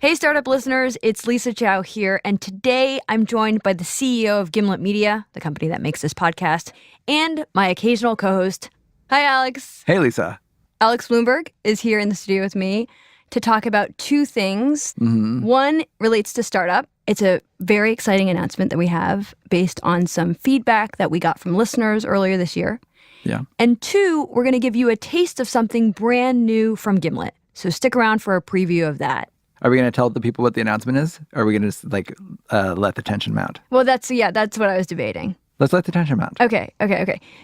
Hey, startup listeners, it's Lisa Chow here, and today I'm joined by the CEO of Gimlet Media, the company that makes this podcast, and my occasional co-host. Hi, Alex. Hey, Lisa. Alex Bloomberg is here in the studio with me to talk about two things. Mm-hmm. One relates to startup. It's a very exciting announcement that we have based on some feedback that we got from listeners earlier this year. Yeah. And two, we're going to give you a taste of something brand new from Gimlet. So stick around for a preview of that. Are we going to tell the people what the announcement is? Or are we going to just let the tension mount? Well, that's what I was debating. Let's let the tension mount. Okay.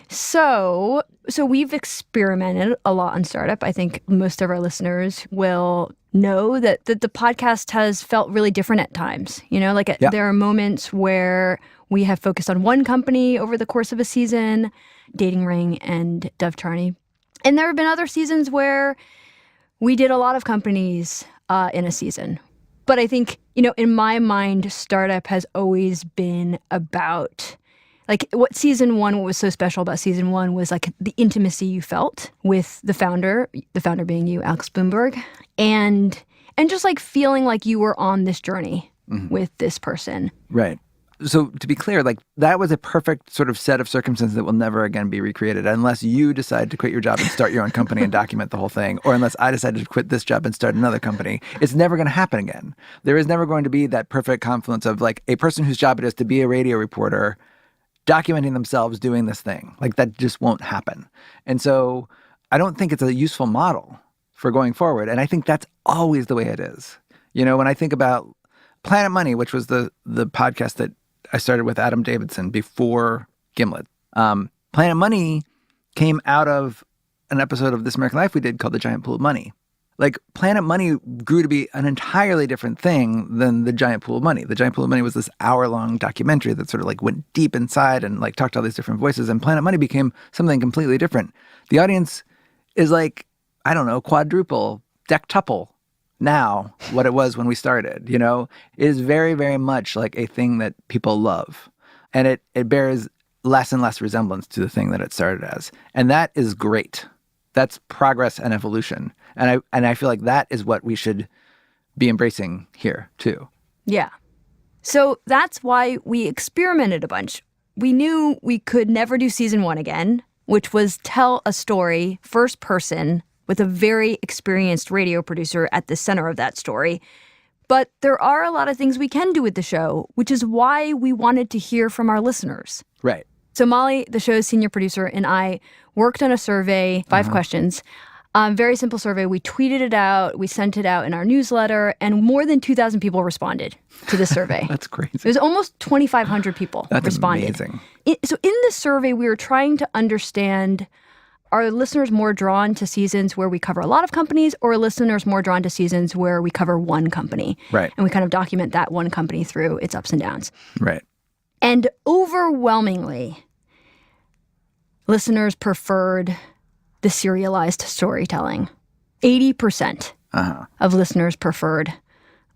So we've experimented a lot on startup. I think most of our listeners will know that the podcast has felt really different at times. You know, there are moments where we have focused on one company over the course of a season, Dating Ring and Dove Charney. And there have been other seasons where we did a lot of companies in a season. But I think, in my mind, startup has always been about, what was so special about season one was the intimacy you felt with the founder being you, Alex Bloomberg, and just feeling like you were on this journey with this person. Right. So to be clear, that was a perfect sort of set of circumstances that will never again be recreated unless you decide to quit your job and start your own company and document the whole thing, or unless I decided to quit this job and start another company. It's never going to happen again. There is never going to be that perfect confluence of a person whose job it is to be a radio reporter documenting themselves doing this thing. That just won't happen. And so I don't think it's a useful model for going forward. And I think that's always the way it is. When I think about Planet Money, which was the podcast that I started with Adam Davidson before Gimlet. Planet Money came out of an episode of This American Life we did called The Giant Pool of Money. Planet Money grew to be an entirely different thing than The Giant Pool of Money. The Giant Pool of Money was this hour-long documentary that sort of like went deep inside and talked to all these different voices. And Planet Money became something completely different. The audience is quadruple, dectuple now what it was when we started, it is very, very much like a thing that people love. And it bears less and less resemblance to the thing that it started as. And that is great. That's progress and evolution. And I feel like that is what we should be embracing here too. Yeah. So that's why we experimented a bunch. We knew we could never do season one again, which was tell a story first person with a very experienced radio producer at the center of that story. But there are a lot of things we can do with the show, which is why we wanted to hear from our listeners. Right. So Molly, the show's senior producer, and I worked on a survey, 5 questions. Very simple survey. We tweeted it out. We sent it out in our newsletter, and more than 2,000 people responded to the survey. That's crazy. It was almost 2,500 people responded. That's amazing. So in the survey, we were trying to understand, are listeners more drawn to seasons where we cover a lot of companies, or are listeners more drawn to seasons where we cover one company? Right. And we kind of document that one company through its ups and downs. Right. And overwhelmingly, listeners preferred the serialized storytelling. 80% of listeners preferred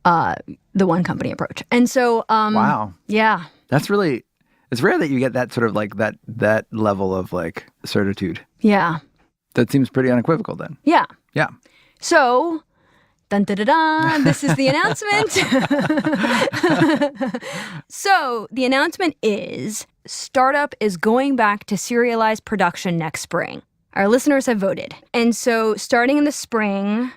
the one company approach. And so, wow. Yeah. That's really, it's rare that you get that sort of that level of certitude. Yeah. That seems pretty unequivocal then. Yeah. Yeah. So, dun da da da, this is the announcement. So, the announcement is Startup is going back to serialized production next spring. Our listeners have voted. And so, starting in the spring,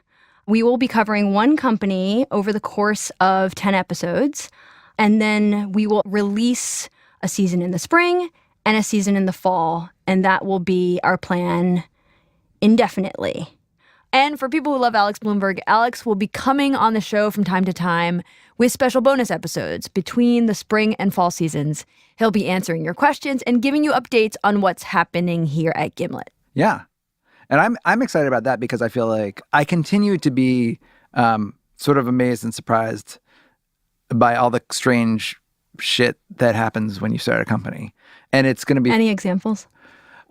we will be covering one company over the course of 10 episodes. And then we will release a season in the spring and a season in the fall. And that will be our plan indefinitely. And for people who love Alex Bloomberg, Alex will be coming on the show from time to time with special bonus episodes between the spring and fall seasons. He'll be answering your questions and giving you updates on what's happening here at Gimlet. Yeah. And I'm excited about that because I feel like I continue to be sort of amazed and surprised by all the strange shit that happens when you start a company. And it's going to be... Any examples?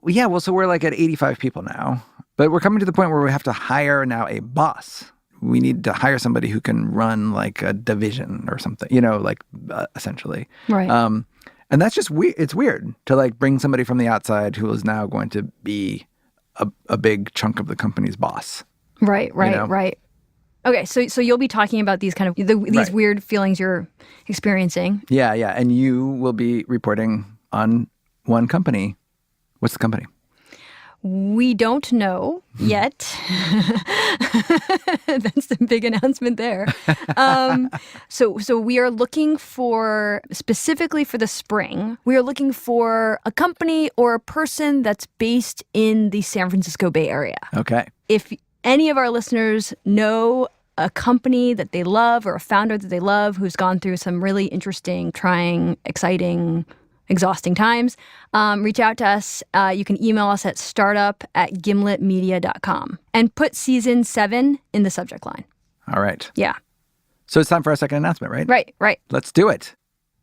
Yeah, well, so we're at 85 people now, but we're coming to the point where we have to hire now a boss. We need to hire somebody who can run a division or something, essentially. Right. And that's just weird. It's weird to bring somebody from the outside who is now going to be a big chunk of the company's boss. Right. Okay, so you'll be talking about these kind of these Right. weird feelings you're experiencing. Yeah, yeah. And you will be reporting on one company. What's the company? We don't know yet. That's the big announcement there. So we are looking for, specifically for the spring, we are looking for a company or a person that's based in the San Francisco Bay Area. Okay. If any of our listeners know a company that they love or a founder that they love who's gone through some really interesting, trying, exciting, exhausting times, reach out to us. You can email us at startup@gimletmedia.com and put season 7 in the subject line. All right. Yeah. So it's time for our second announcement, right? Right. Let's do it.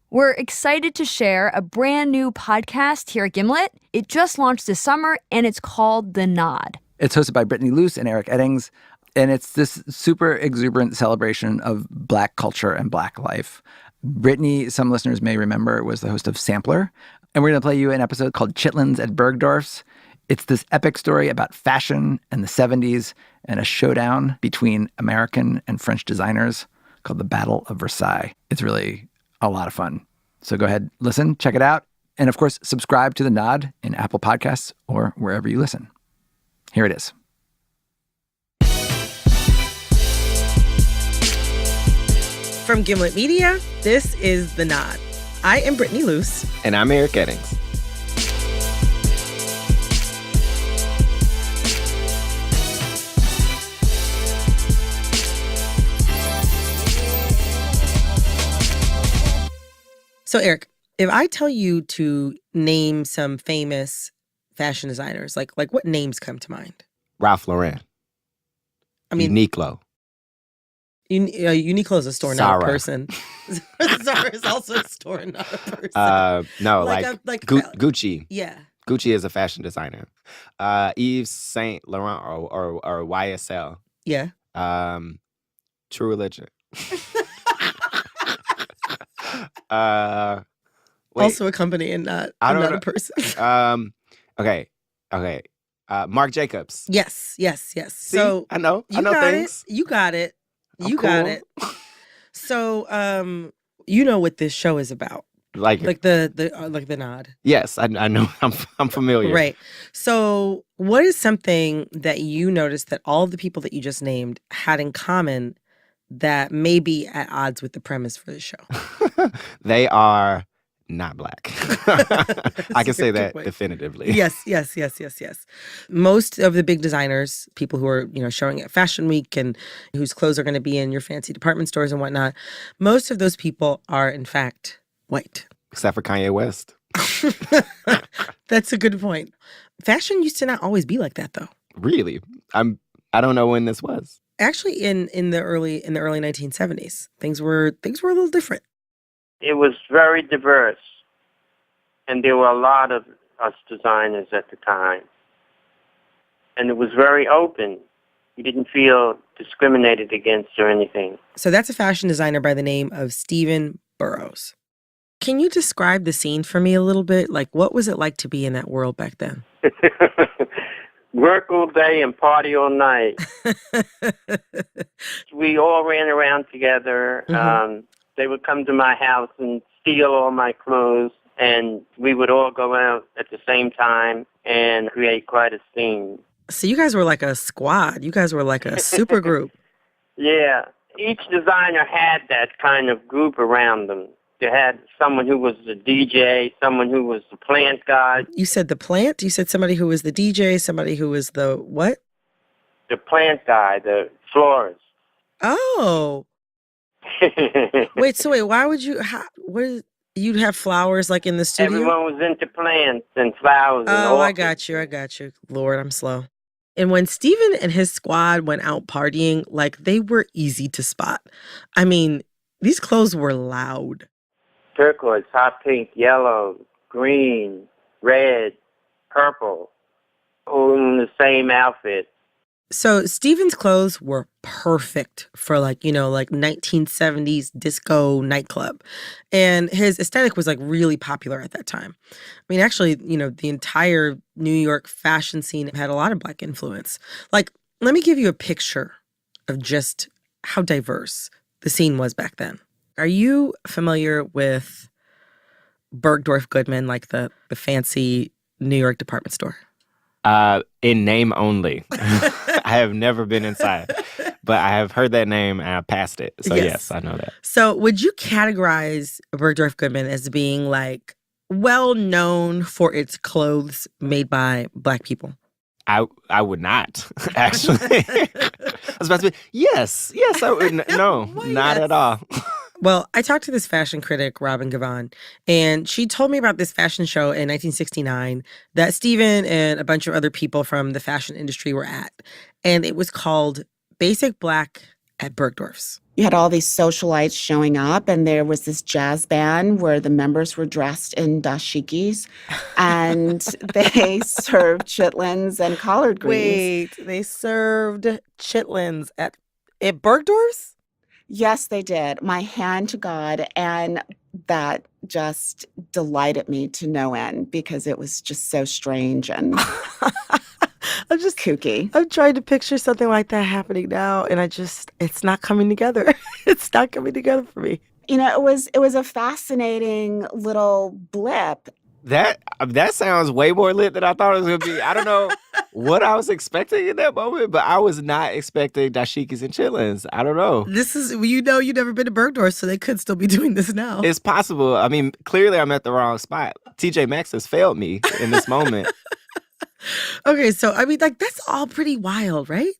We're excited to share a brand new podcast here at Gimlet. It just launched this summer and it's called The Nod. It's hosted by Brittany Luce and Eric Eddings. And it's this super exuberant celebration of Black culture and Black life. Brittany, some listeners may remember, was the host of Sampler. And we're going to play you an episode called Chitlins at Bergdorf's. It's this epic story about fashion and the 70s and a showdown between American and French designers called the Battle of Versailles. It's really a lot of fun. So go ahead, listen, check it out. And of course, subscribe to The Nod in Apple Podcasts or wherever you listen. Here it is. From Gimlet Media, this is The Nod. I am Brittany Luce. And I'm Eric Eddings. So, Eric, if I tell you to name some famous fashion designers, like what names come to mind? Ralph Lauren. I mean, Uniqlo. Uniqlo is a store, not a Zara. person. Zara is also a store, not a person. No, like Gucci. Yeah. Gucci is a fashion designer. Yves Saint Laurent or YSL. Yeah. True Religion. Wait, Also a company and not a person. Okay. Marc Jacobs. Yes. See, So I know things. You got it. I'm got cool. it. So, you know what this show is about, like the Nod. Yes, I know. I'm familiar. Right. So, what is something that you noticed that all of the people that you just named had in common that may be at odds with the premise for the show? They are not Black. I can say that way. definitively. Yes. Most of the big designers, people who are, showing at Fashion Week and whose clothes are going to be in your fancy department stores and whatnot, most of those people are, in fact, white. Except for Kanye West. That's a good point. Fashion used to not always be like that, though. Really? I don't know when this was. Actually, in the early 1970s, things were a little different. It was very diverse, and there were a lot of us designers at the time. And it was very open. You didn't feel discriminated against or anything. So that's a fashion designer by the name of Stephen Burrows. Can you describe the scene for me a little bit? Like, what was it like to be in that world back then? Work all day and party all night. We all ran around together. Mm-hmm. They would come to my house and steal all my clothes, and we would all go out at the same time and create quite a scene. So you guys were like a squad. You guys were like a super group. Yeah. Each designer had that kind of group around them. They had someone who was the DJ, someone who was the plant guy. You said the plant? You said somebody who was the DJ, somebody who was the what? The plant guy, the florist. Oh. Wait, why would you, you'd have flowers like in the studio? Everyone was into plants and flowers. Oh, and I got you. Lord, I'm slow. And when Steven and his squad went out partying, like, they were easy to spot. I mean, these clothes were loud. Turquoise, hot pink, yellow, green, red, purple, all in the same outfit. So Steven's clothes were perfect for like 1970s disco nightclub. And his aesthetic was like really popular at that time. I mean, actually, the entire New York fashion scene had a lot of Black influence. Like, let me give you a picture of just how diverse the scene was back then. Are you familiar with Bergdorf Goodman, like the fancy New York department store? In name only. I have never been inside, but I have heard that name and I passed it. So yes, I know that. So would you categorize Bergdorf Goodman as being like well known for its clothes made by Black people? I would not, actually. I was about to be, yes, I would. No, not at all. Well, I talked to this fashion critic, Robin Gavon, and she told me about this fashion show in 1969 that Stephen and a bunch of other people from the fashion industry were at. And it was called Basic Black at Bergdorf's. You had all these socialites showing up, and there was this jazz band where the members were dressed in dashikis, and they served chitlins and collard greens. Wait, they served chitlins at Bergdorf's? Yes, they did. My hand to God. And that just delighted me to no end because it was just so strange and kooky. I'm trying to picture something like that happening now, and it's not coming together. It's not coming together for me. You know, it was a fascinating little blip. That sounds way more lit than I thought it was going to be. I don't know what I was expecting in that moment, but I was not expecting dashikis and chitlins. I don't know. This is, you've never been to Bergdorf, so they could still be doing this now. It's possible. I mean, clearly I'm at the wrong spot. TJ Maxx has failed me in this moment. Okay, so I mean, like, that's all pretty wild, right?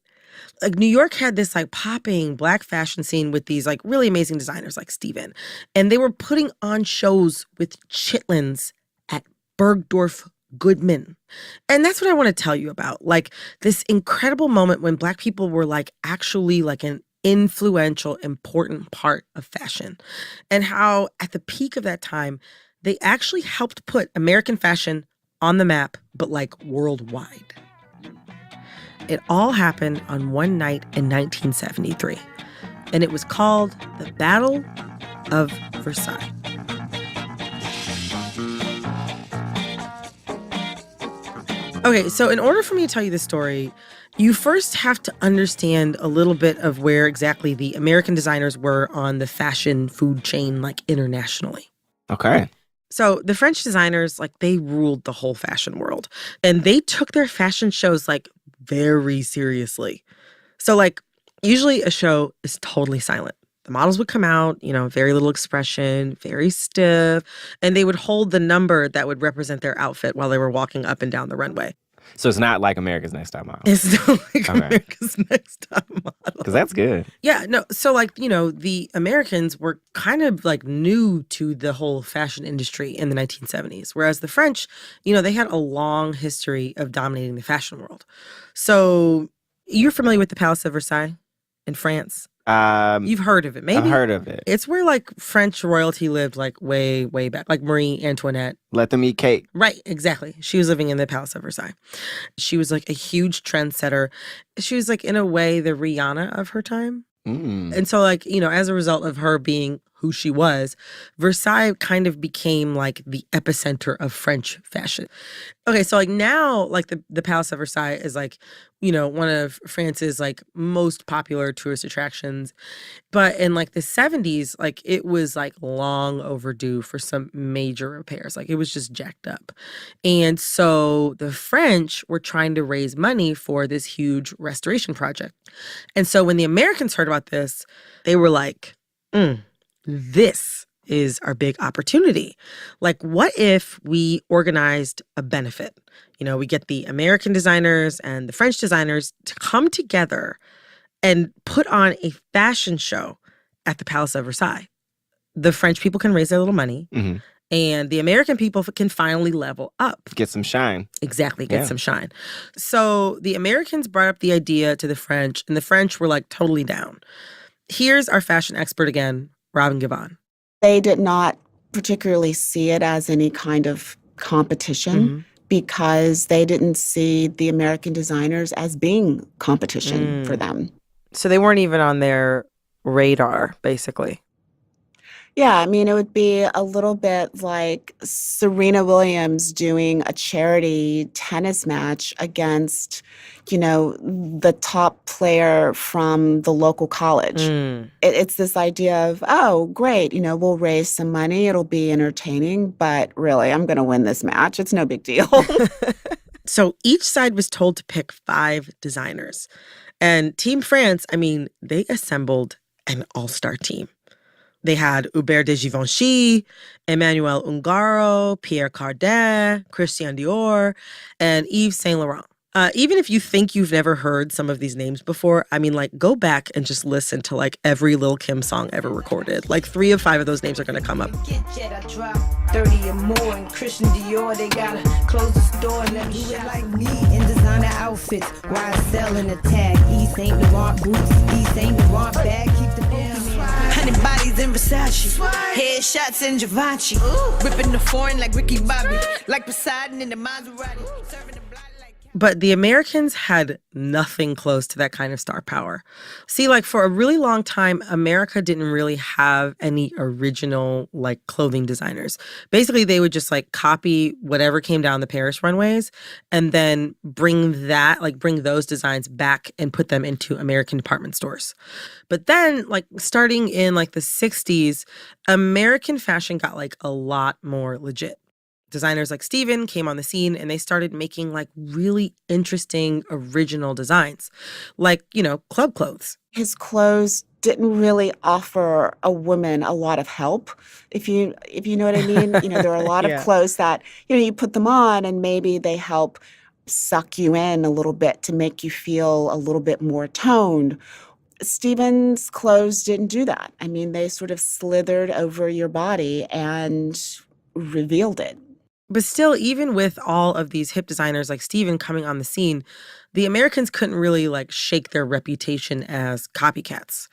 Like, New York had this like popping Black fashion scene with these like really amazing designers like Steven. And they were putting on shows with chitlins at Bergdorf Goodman. And that's what I want to tell you about. Like, this incredible moment when Black people were like actually like an influential, important part of fashion. And how at the peak of that time, they actually helped put American fashion on the map, but like worldwide. It all happened on one night in 1973, and it was called the Battle of Versailles. Okay, so in order for me to tell you this story, you first have to understand a little bit of where exactly the American designers were on the fashion food chain, like internationally. Okay. So the French designers, like, they ruled the whole fashion world. And they took their fashion shows, like, very seriously. So, like, usually a show is totally silent. The models would come out, very little expression, very stiff. And they would hold the number that would represent their outfit while they were walking up and down the runway. So it's not like America's Next Top Model. It's not like America's Next Top Model. Because that's good. Yeah, no. So, like, the Americans were kind of like new to the whole fashion industry in the 1970s. Whereas the French, they had a long history of dominating the fashion world. So you're familiar with the Palace of Versailles in France? You've heard of it, maybe? I've heard of it. It's where like French royalty lived like way, way back, like Marie Antoinette. Let them eat cake. Right, exactly. She was living in the Palace of Versailles. She was like a huge trendsetter. She was like, in a way, the Rihanna of her time. And so, like, as a result of her being who she was, Versailles kind of became like the epicenter of French fashion. Okay, so like now, like the Palace of Versailles is like, one of France's like most popular tourist attractions. But in like the 70s, like it was like long overdue for some major repairs. Like it was just jacked up. And so the French were trying to raise money for this huge restoration project. And so when the Americans heard about this, they were like, this is our big opportunity. Like, what if we organized a benefit? We get the American designers and the French designers to come together and put on a fashion show at the Palace of Versailles. The French people can raise their little money, and the American people can finally level up. Get some shine. Exactly, get some shine. So the Americans brought up the idea to the French, and the French were like totally down. Here's our fashion expert again, Robin Gavon. They did not particularly see it as any kind of competition because they didn't see the American designers as being competition for them. So they weren't even on their radar, basically. Yeah, I mean, it would be a little bit like Serena Williams doing a charity tennis match against, the top player from the local college. Mm. It's this idea of, oh, great, we'll raise some money, it'll be entertaining, but really, I'm going to win this match. It's no big deal. So each side was told to pick 5 designers. And Team France, I mean, they assembled an all-star team. They had Hubert de Givenchy, Emmanuel Ungaro, Pierre Cardin, Christian Dior, and Yves Saint Laurent. Even if you think you've never heard some of these names before, I mean, like, go back and just listen to, like, every Lil' Kim song ever recorded. Like, 3 of 5 of those names are going to come up. 30 or more in Christian Dior, they gotta close the store and let me shop like me in designer outfits. Why selling a tag? East Saint Laurent boots, East Saint Laurent bag, keep the Pokemon. 100 bodies in Versace, headshots in Givenchy, ripping the foreign like Ricky Bobby, like Poseidon in the Maserati, serving the block like. But the Americans had nothing close to that kind of star power. See, like, for a really long time, America didn't really have any original, like, clothing designers. Basically, they would just, like, copy whatever came down the Paris runways and then bring those designs back and put them into American department stores. But then, like, starting in, like, the 60s, American fashion got, like, a lot more legit. Designers like Steven came on the scene and they started making like really interesting original designs, like, club clothes. His clothes didn't really offer a woman a lot of help, if you know what I mean. There are a lot Yeah. of clothes that, you put them on and maybe they help suck you in a little bit to make you feel a little bit more toned. Steven's clothes didn't do that. I mean, they sort of slithered over your body and revealed it. But still, even with all of these hip designers like Steven coming on the scene, the Americans couldn't really like shake their reputation as copycats.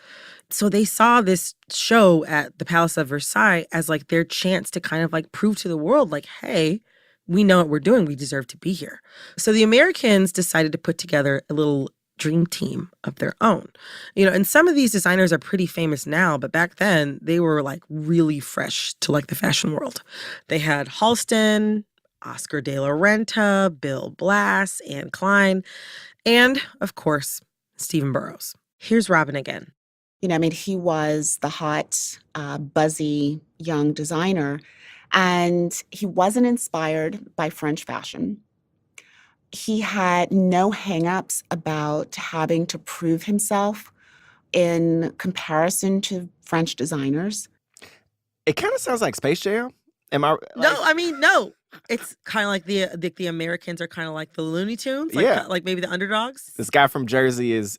So they saw this show at the Palace of Versailles as like their chance to kind of like prove to the world, like, hey, we know what we're doing. We deserve to be here. So the Americans decided to put together a little dream team of their own. And some of these designers are pretty famous now, but back then they were like really fresh to like the fashion world. They had Halston, Oscar de la Renta, Bill Blass, Anne Klein, and of course, Stephen Burrows. Here's Robin again. He was the hot, buzzy young designer, and he wasn't inspired by French fashion. He had no hangups about having to prove himself in comparison to French designers. It kind of sounds like Space Jam. Am I? No. It's kind of like the Americans are kind of like the Looney Tunes, like maybe the underdogs. This guy from Jersey is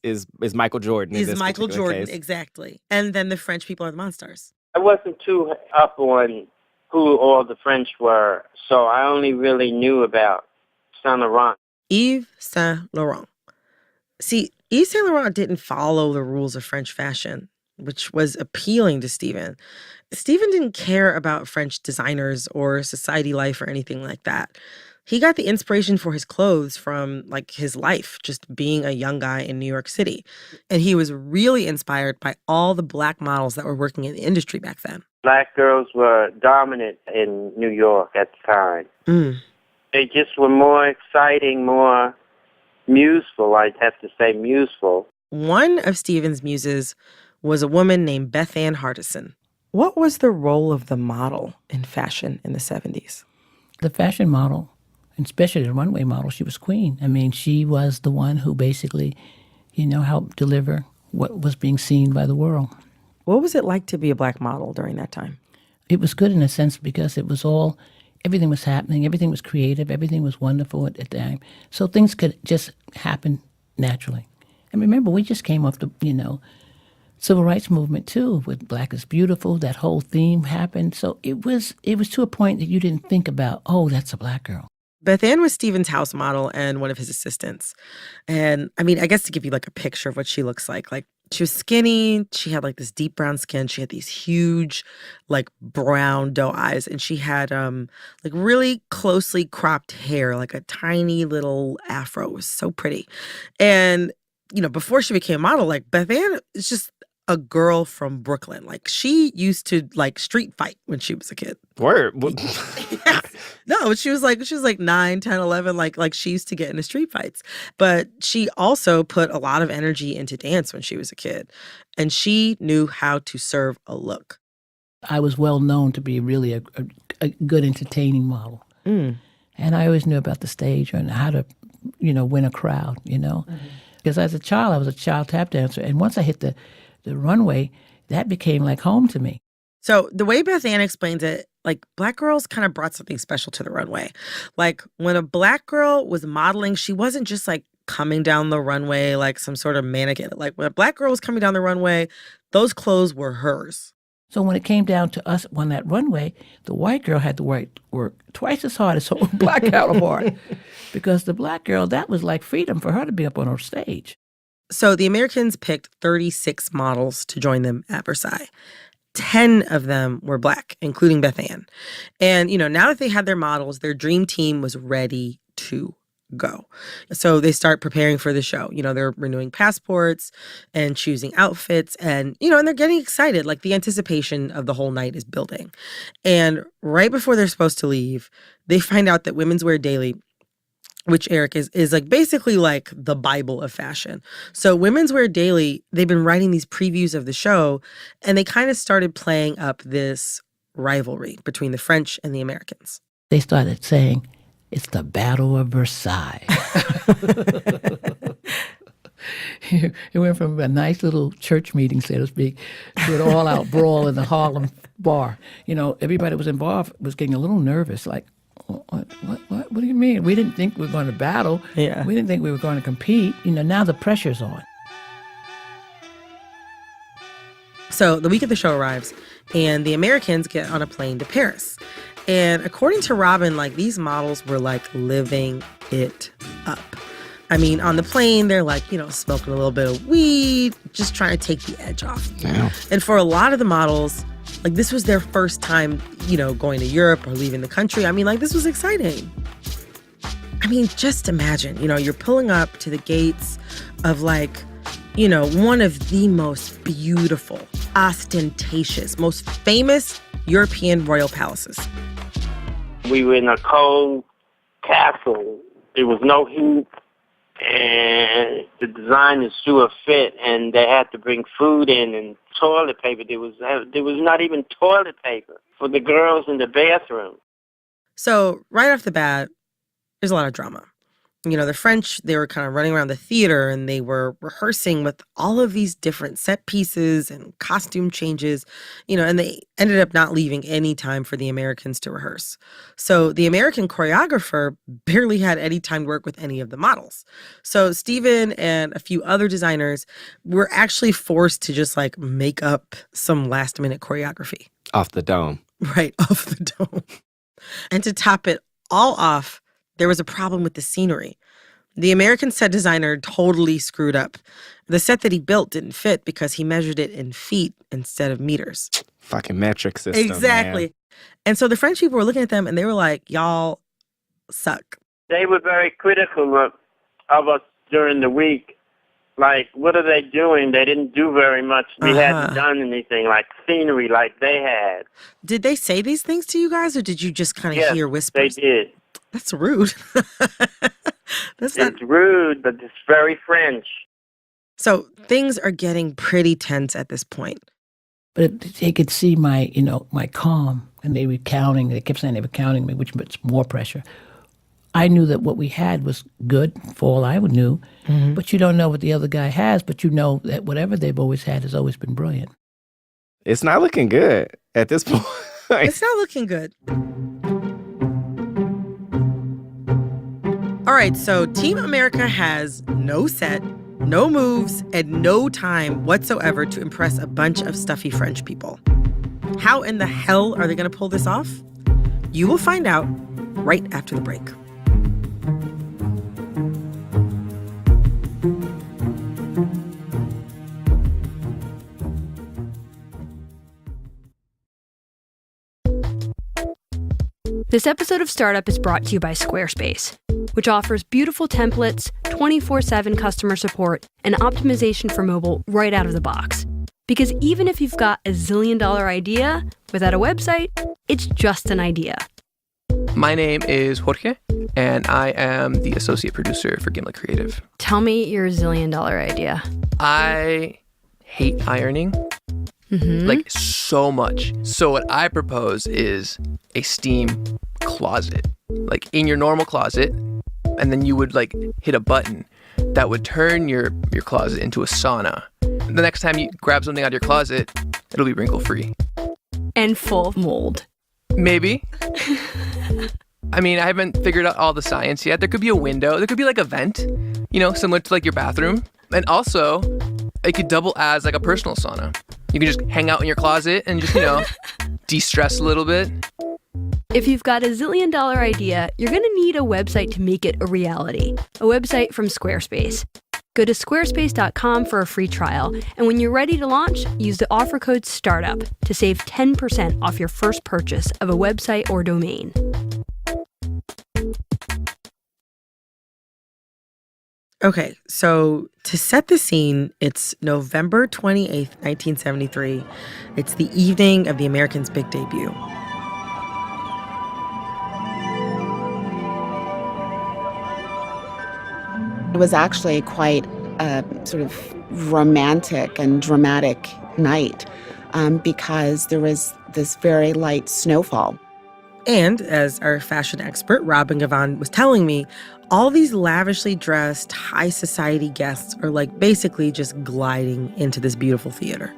Michael Jordan. He's Michael Jordan, exactly. And then the French people are the monsters. I wasn't too up on who all the French were, so I only really knew about Saint Laurent. Yves Saint Laurent. See, Yves Saint Laurent didn't follow the rules of French fashion, which was appealing to Steven. Steven didn't care about French designers or society life or anything like that. He got the inspiration for his clothes from like his life, just being a young guy in New York City. And he was really inspired by all the black models that were working in the industry back then. Black girls were dominant in New York at the time. They just were more exciting, more museful. I'd have to say museful. One of Steven's muses was a woman named Beth Ann Hardison. What was the role of the model in fashion in the 70s? The fashion model, and especially the runway model, she was queen. I mean, she was the one who basically, helped deliver what was being seen by the world. What was it like to be a black model during that time? It was good in a sense because it was everything was happening, everything was creative, everything was wonderful at the time. So things could just happen naturally. And remember, we just came off the, civil rights movement too, with Black is Beautiful, that whole theme happened. So it was to a point that you didn't think about, oh, that's a black girl. Beth Ann was Steven's house model and one of his assistants. And I mean, I guess to give you like a picture of what she looks like she was skinny. She had like this deep brown skin. She had these huge, like brown doe eyes. And she had like really closely cropped hair, like a tiny little afro. It was so pretty. And, before she became a model, like Beth Ann is just a girl from Brooklyn. Like, she used to like street fight when she was a kid. Word. No, she was like 9, 10, 11. Like she used to get into street fights. But she also put a lot of energy into dance when she was a kid. And she knew how to serve a look. I was well known to be really a good entertaining model. And I always knew about the stage and how to, win a crowd, Because as a child, I was a child tap dancer. And once I hit the runway, that became like home to me. So the way Beth Ann explains it, like, Black girls kind of brought something special to the runway. Like, when a Black girl was modeling, she wasn't just like coming down the runway like some sort of mannequin. Like, when a Black girl was coming down the runway, those clothes were hers. So when it came down to us on that runway, the white girl had to work twice as hard as her Black counterpart. Because the Black girl, that was like freedom for her to be up on her stage. So the Americans picked 36 models to join them at Versailles. 10 of them were Black, including Beth Ann. And, now that they had their models, their dream team was ready to go. So they start preparing for the show. They're renewing passports and choosing outfits and they're getting excited. Like, the anticipation of the whole night is building. And right before they're supposed to leave, they find out that Women's Wear Daily, which, Eric, is like basically like the Bible of fashion. So Women's Wear Daily, they've been writing these previews of the show, and they kind of started playing up this rivalry between the French and the Americans. They started saying, it's the Battle of Versailles. It went from a nice little church meeting, so to speak, to an all-out brawl in the Harlem bar. Everybody was involved was getting a little nervous, like, what do you mean? We didn't think we were going to battle. Yeah. We didn't think we were going to compete. Now the pressure's on. So the week of the show arrives, and the Americans get on a plane to Paris. And according to Robin, like, these models were like living it up. I mean, on the plane, they're like, smoking a little bit of weed, just trying to take the edge off. Damn. And for a lot of the models, like, this was their first time, going to Europe or leaving the country. I mean, like, this was exciting. I mean, just imagine, you're pulling up to the gates of, like, one of the most beautiful, ostentatious, most famous European royal palaces. We were in a cold castle. There was no heat, and the designers threw a fit, and they had to bring food in and toilet paper. There was not even toilet paper for the girls in the bathroom. So right off the bat, there's a lot of drama. The French, they were kind of running around the theater, and they were rehearsing with all of these different set pieces and costume changes, and they ended up not leaving any time for the Americans to rehearse. So the American choreographer barely had any time to work with any of the models. So Steven and a few other designers were actually forced to just like make up some last minute choreography. Off the dome. Right, off the dome. And to top it all off, there was a problem with the scenery. The American set designer totally screwed up. The set that he built didn't fit because he measured it in feet instead of meters. Fucking metric system. Exactly. Man. And so the French people were looking at them and they were like, y'all suck. They were very critical of us during the week. Like, what are they doing? They didn't do very much. We hadn't done anything like scenery like they had. Did they say these things to you guys, or did you just kind of hear whispers? They did. That's rude. It's rude, but it's very French. So things are getting pretty tense at this point. But they could see my, my calm, and they were counting. They kept saying they were counting me, which puts more pressure. I knew that what we had was good, for all I knew. Mm-hmm. But you don't know what the other guy has, but you know that whatever they've always had has always been brilliant. It's not looking good at this point. It's not looking good. All right, so Team America has no set, no moves, and no time whatsoever to impress a bunch of stuffy French people. How in the hell are they going to pull this off? You will find out right after the break. This episode of Startup is brought to you by Squarespace, which offers beautiful templates, 24/7 customer support, and optimization for mobile right out of the box. Because even if you've got a $1,000,000,000 idea, without a website, it's just an idea. My name is Jorge, and I am the associate producer for Gimlet Creative. Tell me your $1,000,000,000 idea. I hate ironing, like so much. So what I propose is a steam closet, like in your normal closet, and then you would like hit a button that would turn your closet into a sauna. The next time you grab something out of your closet, it'll be wrinkle-free. And full of mold. Maybe. I mean, I haven't figured out all the science yet. There could be a window. There could be like a vent, you know, similar to like your bathroom. And also, it could double as like a personal sauna. You can just hang out in your closet and just, you know, de-stress a little bit. If you've got a $1,000,000,000 idea, you're going to need a website to make it a reality. A website from Squarespace. Go to squarespace.com for a free trial. And when you're ready to launch, use the offer code StartUp to save 10% off your first purchase of a website or domain. Okay, so to set the scene, it's November 28th, 1973. It's the evening of the Americans' big debut. It was actually quite a sort of romantic and dramatic night because there was this very light snowfall. And as our fashion expert, Robin Gavon, was telling me, all these lavishly dressed high society guests are like basically just gliding into this beautiful theater.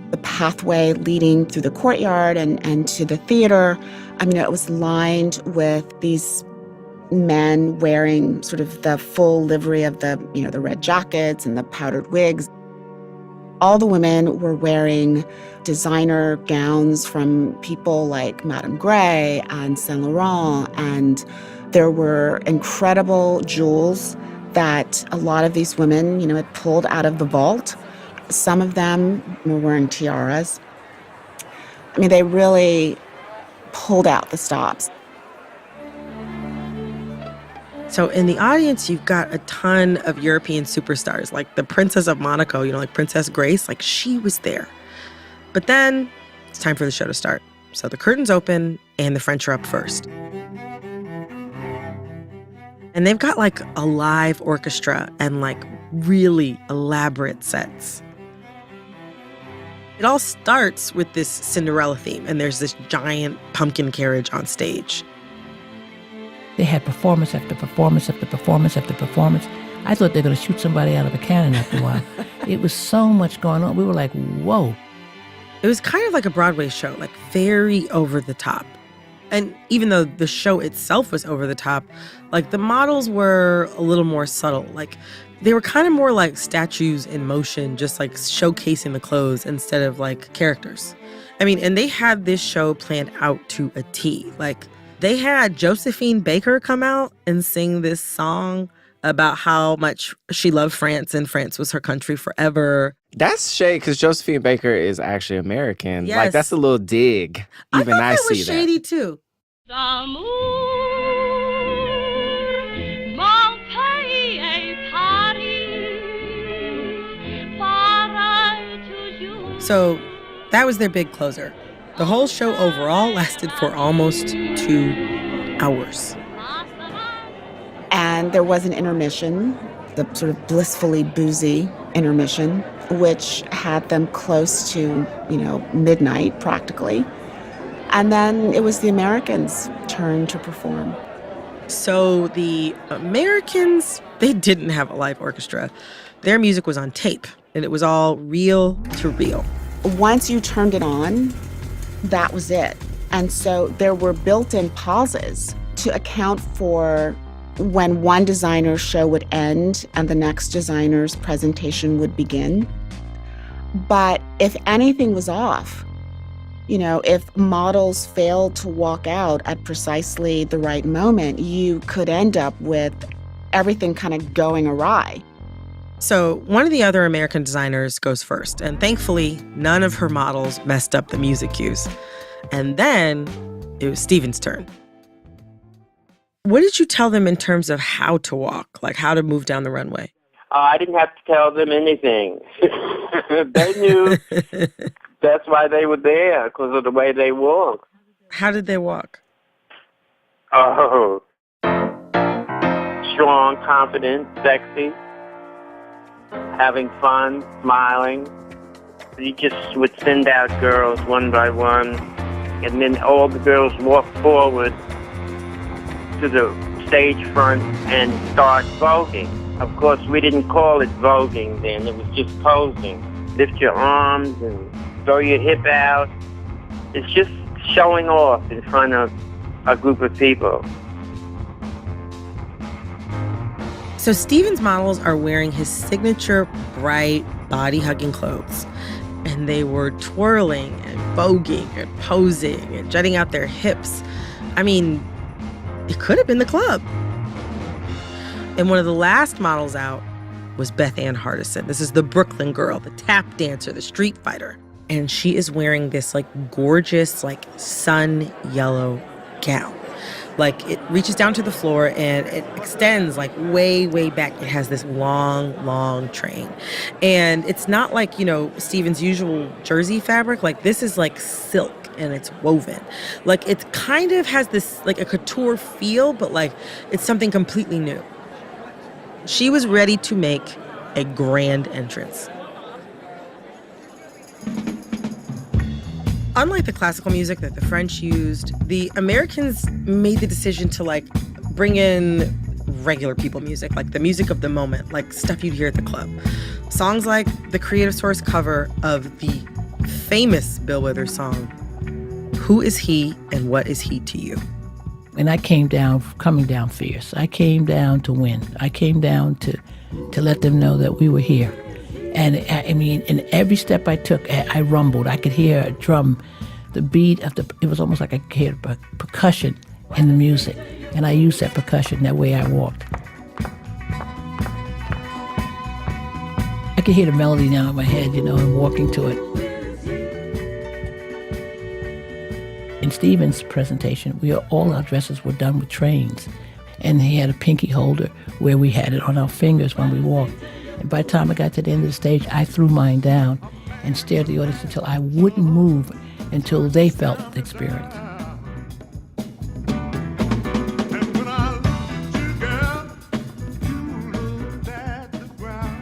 The pathway leading through the courtyard and to the theater, I mean, it was lined with these men wearing sort of the full livery of the red jackets and the powdered wigs. All the women were wearing designer gowns from people like Madame Grey and Saint Laurent, and there were incredible jewels that a lot of these women, had pulled out of the vault. Some of them were wearing tiaras. I mean, they really pulled out the stops. So in the audience, you've got a ton of European superstars, like the Princess of Monaco, like Princess Grace, like she was there. But then it's time for the show to start. So the curtains open and the French are up first. And they've got like a live orchestra and like really elaborate sets. It all starts with this Cinderella theme, and there's this giant pumpkin carriage on stage. They had performance after performance after performance after performance. I thought they were going to shoot somebody out of a cannon after a while. It was so much going on. We were like, whoa. It was kind of like a Broadway show, like very over the top. And even though the show itself was over the top, like the models were a little more subtle. Like they were kind of more like statues in motion, just like showcasing the clothes instead of like characters. I mean, and they had this show planned out to a T. Like they had Josephine Baker come out and sing this song about how much she loved France and France was her country forever. That's shade because Josephine Baker is actually American. Yes. Like that's a little dig. Even I thought that see was that. shady too. So that was their big closer. The whole show overall lasted for almost 2 hours. And there was an intermission, the sort of blissfully boozy intermission, which had them close to, midnight practically. And then it was the Americans' turn to perform. So the Americans, they didn't have a live orchestra. Their music was on tape, and it was all reel to reel. Once you turned it on, that was it. And so there were built-in pauses to account for when one designer's show would end and the next designer's presentation would begin. But if anything was off, if models failed to walk out at precisely the right moment, you could end up with everything kind of going awry. So one of the other American designers goes first, and thankfully, none of her models messed up the music cues. And then it was Steven's turn. What did you tell them in terms of how to walk, like how to move down the runway? I didn't have to tell them anything. They knew that's why they were there, because of the way they walk. How did they walk? Oh, strong, confident, sexy, having fun, smiling. You just would send out girls one by one, and then all the girls walk forward to the stage front and start voguing. Of course, we didn't call it voguing then. It was just posing. Lift your arms and throw your hip out. It's just showing off in front of a group of people. So Steven's models are wearing his signature bright body-hugging clothes. And they were twirling and voguing and posing and jutting out their hips. I mean, it could have been the club. And one of the last models out was Beth Ann Hardison. This is the Brooklyn girl, the tap dancer, the street fighter. And she is wearing this gorgeous, sun yellow gown. It reaches down to the floor and it extends way, way back. It has this long, long train. And it's not Steven's usual jersey fabric. This is silk and it's woven. It kind of has this a couture feel, but it's something completely new. She was ready to make a grand entrance. Unlike the classical music that the French used, the Americans made the decision to bring in regular people music, the music of the moment, stuff you'd hear at the club. Songs like the Creative Source cover of the famous Bill Withers song, Who Is He and What Is He to You? And I coming down fierce. I came down to win. I came down to let them know that we were here. And I mean, in every step I took, I rumbled. I could hear a drum, the beat of it was almost like I could hear percussion in the music. And I used that percussion that way I walked. I could hear the melody now in my head, and walking to it. In Steven's presentation, all our dresses were done with trains. And he had a pinky holder where we had it on our fingers when we walked. And by the time I got to the end of the stage, I threw mine down and stared at the audience until I wouldn't move until they felt the experience.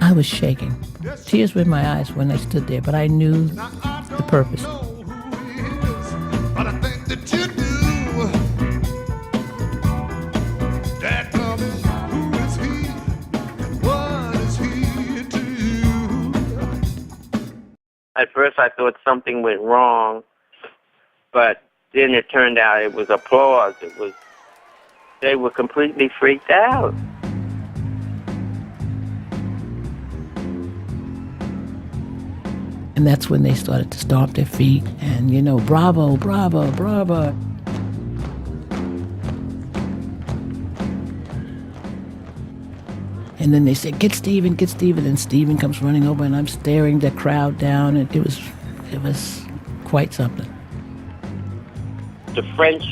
I was shaking. Tears were in my eyes when I stood there, but I knew the purpose. At first I thought something went wrong, but then it turned out it was applause. They were completely freaked out. And that's when they started to stomp their feet and, bravo, bravo, bravo. And then they said, get Steven, get Steven. And Steven comes running over and I'm staring the crowd down. And it was quite something. The French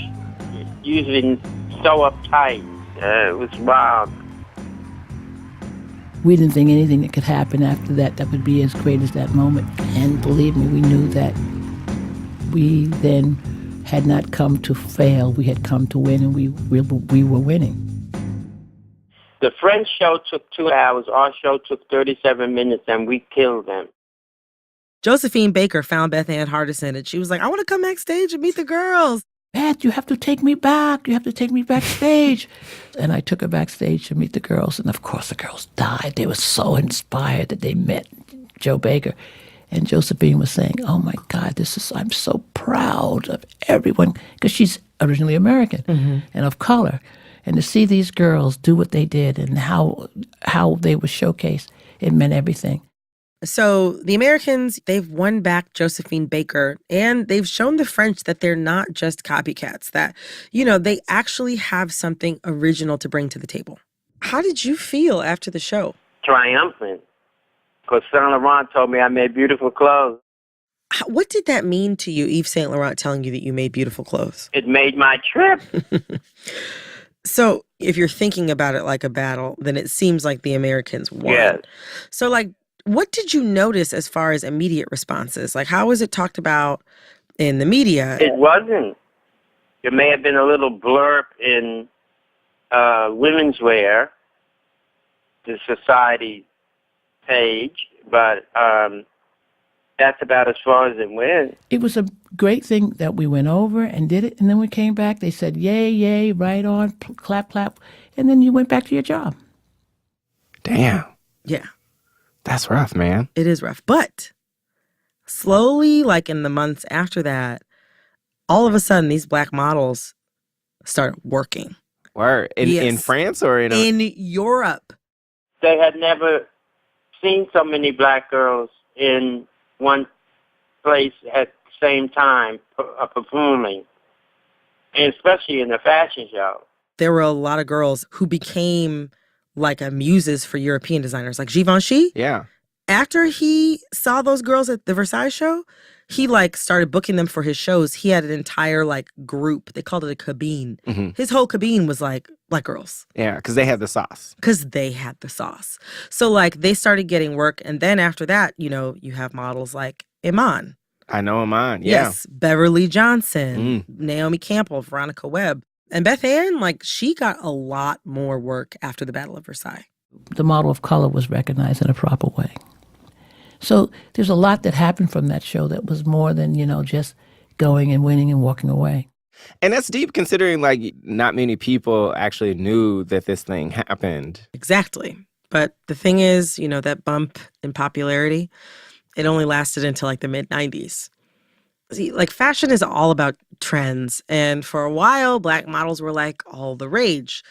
usually so uptight. It was wild. We didn't think anything that could happen after that would be as great as that moment. And believe me, we knew that we then had not come to fail. We had come to win, and we were winning. The French show took 2 hours. Our show took 37 minutes, and we killed them. Josephine Baker found Beth Ann Hardison, and she was like, I want to come backstage and meet the girls. Beth, you have to take me back. You have to take me backstage. And I took her backstage to meet the girls. And, of course, the girls died. They were so inspired that they met Joe Baker. And Josephine was saying, oh, my God, I'm so proud of everyone. Because she's originally American and of color. And to see these girls do what they did and how they were showcased, it meant everything. So the Americans, they've won back Josephine Baker, and they've shown the French that they're not just copycats, that, they actually have something original to bring to the table. How did you feel after the show? Triumphant. Because Saint Laurent told me I made beautiful clothes. What did that mean to you, Yves Saint Laurent telling you that you made beautiful clothes? It made my trip. So if you're thinking about it like a battle, then it seems like the Americans won. Yes. So what did you notice as far as immediate responses? Like, how was it talked about in the media? It wasn't. There may have been a little blurb in Women's Wear, the society page, but that's about as far as it went. It was a great thing that we went over and did it, and then we came back. They said, yay, yay, right on, clap, clap, and then you went back to your job. Damn. Yeah. That's rough, man. It is rough. But slowly, like in the months after that, all of a sudden these Black models started working. Word. In Yes. France or in Europe? They had never seen so many Black girls in one place at the same time performing, and especially in the fashion show. There were a lot of girls who became like muses for European designers, like Givenchy. Yeah. After he saw those girls at the Versailles show, he like started booking them for his shows. He had an entire like group. They called it a cabine. Mm-hmm. His whole cabine was like Black girls. Yeah, because they had the sauce. Because they had the sauce. So like they started getting work. And then after that, you know, you have models like Iman. I know Iman, yeah. Yes, Beverly Johnson, Naomi Campbell, Veronica Webb. And Beth Ann, like, she got a lot more work after the Battle of Versailles. The model of color was recognized in a proper way. So there's a lot that happened from that show that was more than, you know, just going and winning and walking away. And that's deep considering, like, not many people actually knew that this thing happened. Exactly. But the thing is, you know, that bump in popularity, it only lasted until like the mid-90s. See, like fashion is all about trends. And for a while, Black models were like all the rage.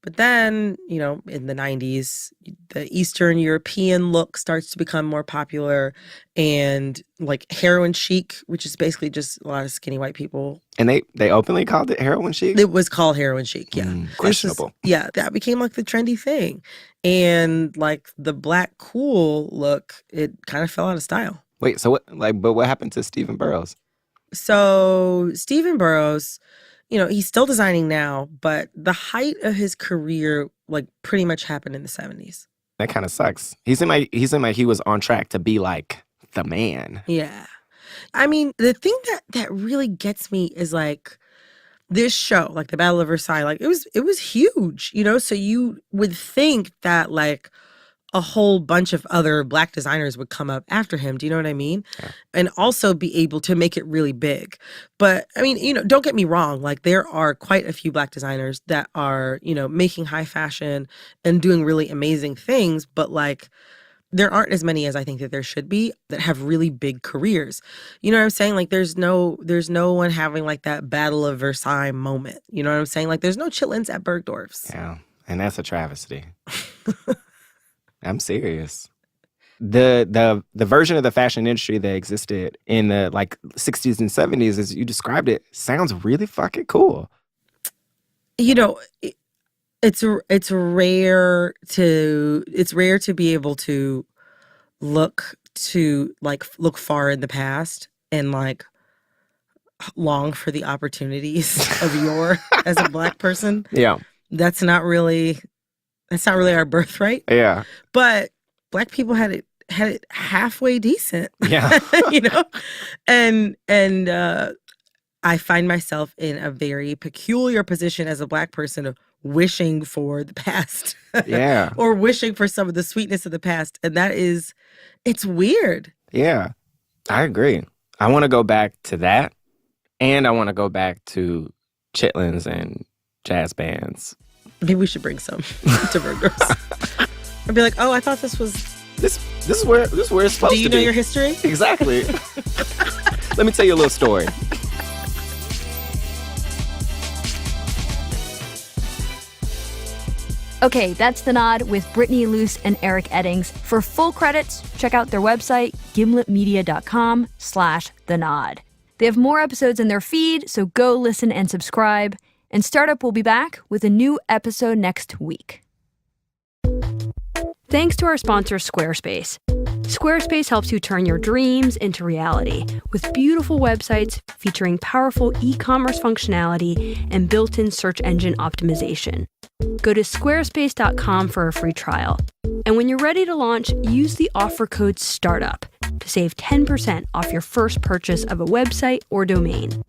But then, you know, in the 90s, the Eastern European look starts to become more popular. And like heroin chic, which is basically just a lot of skinny white people. And they openly called it heroin chic? It was called heroin chic, yeah. Questionable. Yeah, that became like the trendy thing. And like the Black cool look, it kind of fell out of style. Wait, so what happened to Stephen Burrows? So Stephen Burrows, you know, he's still designing now, but the height of his career, like, pretty much happened in the 70s. That kind of sucks. He seemed like he was on track to be like the man. Yeah. I mean, the thing that really gets me is like this show, like the Battle of Versailles, like it was huge, you know? So you would think that like a whole bunch of other Black designers would come up after him. Do you know what I mean? Yeah. And also be able to make it really big. But I mean, you know, don't get me wrong. Like there are quite a few Black designers that are, you know, making high fashion and doing really amazing things. But like there aren't as many as I think that there should be that have really big careers. You know what I'm saying? Like there's no one having like that Battle of Versailles moment. You know what I'm saying? Like there's no Chitlins at Bergdorf's. Yeah. And that's a travesty. I'm serious. The version of the fashion industry that existed in the like 60s and 70s, as you described it, sounds really fucking cool. You know, it's rare to be able to look far in the past and like long for the opportunities of yore as a Black person. Yeah. That's not really our birthright. Yeah. But Black people had it halfway decent. Yeah. You know? And I find myself in a very peculiar position as a Black person of wishing for the past. Yeah. Or wishing for some of the sweetness of the past. And it's weird. Yeah. I agree. I want to go back to that. And I want to go back to chitlins and jazz bands. Maybe we should bring some to Bergdorf's. I'd be like, oh, I thought this was... This is where it's supposed to be. Do you know your history? Exactly. Let me tell you a little story. Okay, that's The Nod with Brittany Luce and Eric Eddings. For full credits, check out their website, gimletmedia.com/The Nod. They have more episodes in their feed, so go listen and subscribe. And StartUp will be back with a new episode next week. Thanks to our sponsor, Squarespace. Squarespace helps you turn your dreams into reality with beautiful websites featuring powerful e-commerce functionality and built-in search engine optimization. Go to squarespace.com for a free trial. And when you're ready to launch, use the offer code STARTUP to save 10% off your first purchase of a website or domain.